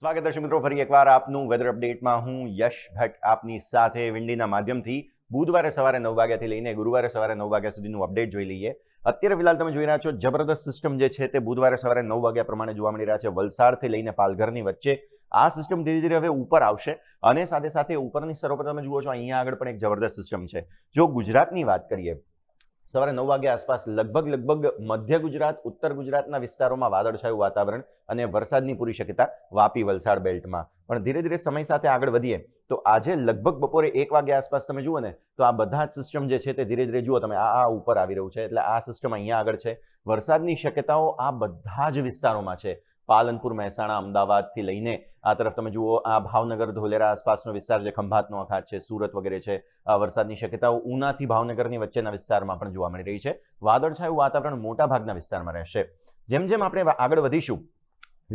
સ્વાગત દર્શક મિત્રો ફરી એકવાર આપનું વેધર અપડેટમાં હું યશ ભટ્ટ આપની સાથે વિંડીના માધ્યમથી બુધવારે સવારે 9 વાગ્યાથી લઈને ગુરુવારે સવારે 9 વાગ્યા સુધીનું અપડેટ જોઈ લઈએ. અત્યારે ફિલહાલ તમે જોઈ રહ્યા છો જબરદસ્ત સિસ્ટમ જે છે તે બુધવારે સવારે 9 વાગ્યા પ્રમાણે જોવા મળી રહ્યા છે વલસાડથી લઈને પાલઘરની વચ્ચે. આ સિસ્ટમ ધીરે ધીરે હવે ઉપર આવશે અને સાથે સાથે ઉપરની સ્તરો પર તમે જુઓ છો અહીંયા આગળ પણ એક જબરદસ્ત સિસ્ટમ છે. જો ગુજરાતની વાત કરીએ સવારે 9 વાગ્યા આસપાસ લગભગ મધ્ય ગુજરાત ઉત્તર ગુજરાતના વિસ્તારોમાં વાદળછાયું વાતાવરણ અને વરસાદની પૂરી શક્યતા વાપી વલસાડ બેલ્ટમાં. પણ ધીરે ધીરે સમય સાથે આગળ વધીએ તો આજે લગભગ બપોરે 1 વાગ્યા આસપાસ તમે જુઓ ને તો આ બધા જ સિસ્ટમ જે છે તે ધીરે ધીરે જુઓ તમે આ ઉપર આવી રહ્યું છે. એટલે આ સિસ્ટમ અહીંયા આગળ છે. વરસાદની શક્યતાઓ આ બધા જ વિસ્તારોમાં છે. પાલનપુર મહેસાણા અમદાવાદથી લઈને આ તરફ તમે જુઓ આ ભાવનગર ધોલેરા આસપાસનો વિસ્તાર છે, ખંભાતનો અખાત છે, સુરત વગેરે છે. આ વરસાદની શક્યતાઓ ઉનાથી ભાવનગરની વચ્ચેના વિસ્તારમાં પણ જોવા મળી રહી છે. વાદળછાયું વાતાવરણ મોટા ભાગના વિસ્તારમાં રહેશે. જેમ જેમ આપણે આગળ વધીશું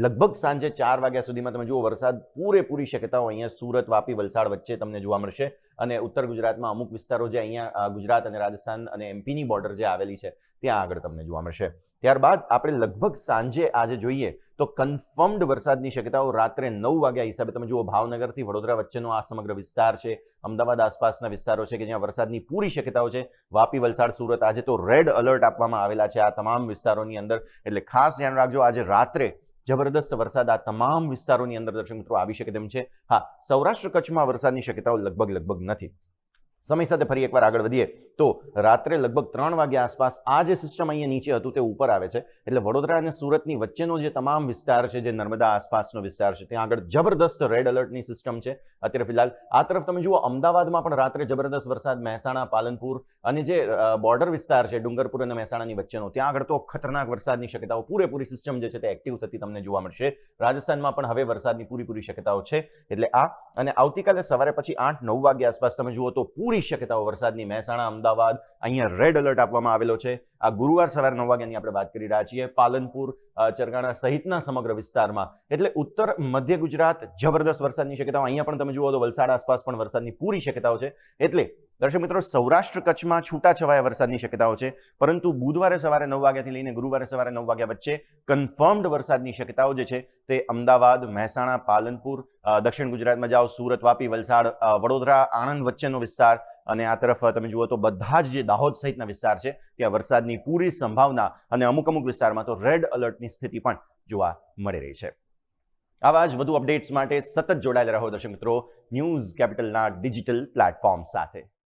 લગભગ સાંજે 4 વાગ્યા સુધીમાં તમે જુઓ વરસાદ પૂરેપૂરી શક્યતાઓ અહીંયા સુરત વાપી વલસાડ વચ્ચે તમને જોવા મળશે. અને ઉત્તર ગુજરાતમાં અમુક વિસ્તારો જે અહીંયા ગુજરાત અને રાજસ્થાન અને એમપીની બોર્ડર જે આવેલી છે ત્યાં આગળ તમને જોવા મળશે. ત્યારબાદ આપણે લગભગ સાંજે આજે જોઈએ તો કન્ફર્મ્ડ વરસાદની શક્યતાઓ રાત્રે 9 વાગ્યા હિસાબે તમે જુઓ ભાવનગરથી વડોદરા વચ્ચેનો આ સમગ્ર વિસ્તાર છે, અમદાવાદ આસપાસના વિસ્તારો છે કે જ્યાં વરસાદની પૂરી શક્યતાઓ છે. વાપી વલસાડ સુરત આજે તો રેડ એલર્ટ આપવામાં આવેલા છે આ તમામ વિસ્તારોની અંદર. એટલે ખાસ ધ્યાન રાખજો આજે રાત્રે જબરદસ્ત વરસાદ આ તમામ વિસ્તારોની અંદર દર્શક મિત્રો આવી શકે તેમ છે. હા, સૌરાષ્ટ્ર કચ્છમાં વરસાદની શક્યતાઓ લગભગ નથી. સમય સાથે ફરી એકવાર આગળ વધીએ તો રાત્રે લગભગ 3 વાગ્યા આસપાસ આ જે સિસ્ટમ અહીંયા નીચે હતું તે ઉપર આવે છે. એટલે વડોદરા અને સુરતની વચ્ચેનો જે તમામ વિસ્તાર છે જે નર્મદા આસપાસનો વિસ્તાર છે ત્યાં આગળ જબરદસ્ત રેડ એલર્ટની સિસ્ટમ છે અત્યારે ફિલહાલ. આ તરફ તમે જુઓ અમદાવાદમાં પણ રાત્રે જબરદસ્ત વરસાદ, મહેસાણા પાલનપુર અને જે બોર્ડર વિસ્તાર છે ડુંગરપુર અને મહેસાણાની વચ્ચેનો ત્યાં આગળ તો ખતરનાક વરસાદની શક્યતાઓ પૂરેપૂરી સિસ્ટમ જે છે તે એક્ટિવ થતી તમને જોવા મળશે. રાજસ્થાનમાં પણ હવે વરસાદની પૂરી શક્યતાઓ છે. એટલે આ અને આવતીકાલે સવારે પછી 8-9 વાગ્યા આસપાસ તમે જુઓ તો પૂરી શક્યતાઓ વરસાદની મહેસાણા અમદાવાદ અહીંયા રેડ એલર્ટ આપવામાં આવેલો છે. આ ગુરુવાર સવારે 9 વાગ્યાની આપણે વાત કરી રહ્યા છીએ. પાલનપુર ચરગાણા સહિતના સમગ્ર વિસ્તારમાં એટલે ઉત્તર મધ્ય ગુજરાત જબરદસ્ત વરસાદની શક્યતાઓ. અહીંયા પણ તમે જુઓ તો વલસાડ આસપાસ પણ વરસાદની પૂરી શક્યતાઓ છે. એટલે દર્શક મિત્રો સૌરાષ્ટ્ર કચ્છમાં છૂટાછવાયા વરસાદની શક્યતાઓ છે. પરંતુ બુધવારે સવારે 9 વાગ્યાથી લઈને ગુરુવારે સવારે 9 વાગ્યા વચ્ચે કન્ફર્મ્ડ વરસાદની શક્યતાઓ જે છે તે અમદાવાદ, મહેસાણા, પાલનપુર, દક્ષિણ ગુજરાતમાં જાઓ સુરત, વાપી, વલસાડ, વડોદરા, આણંદ વચ્ચેનો વિસ્તાર અને આ તરફ તમે જુઓ તો બધા જ જે દાહોદ સહિતના વિસ્તાર છે ત્યાં વરસાદની પૂરી સંભાવના અને અમુક વિસ્તારમાં તો રેડ એલર્ટની સ્થિતિ પણ જોવા મળી રહી છે. આવા જ વધુ અપડેટ્સ માટે સતત જોડાયેલા રહો દર્શક મિત્રો ન્યૂઝ કેપિટલના ડિજિટલ પ્લેટફોર્મ સાથે.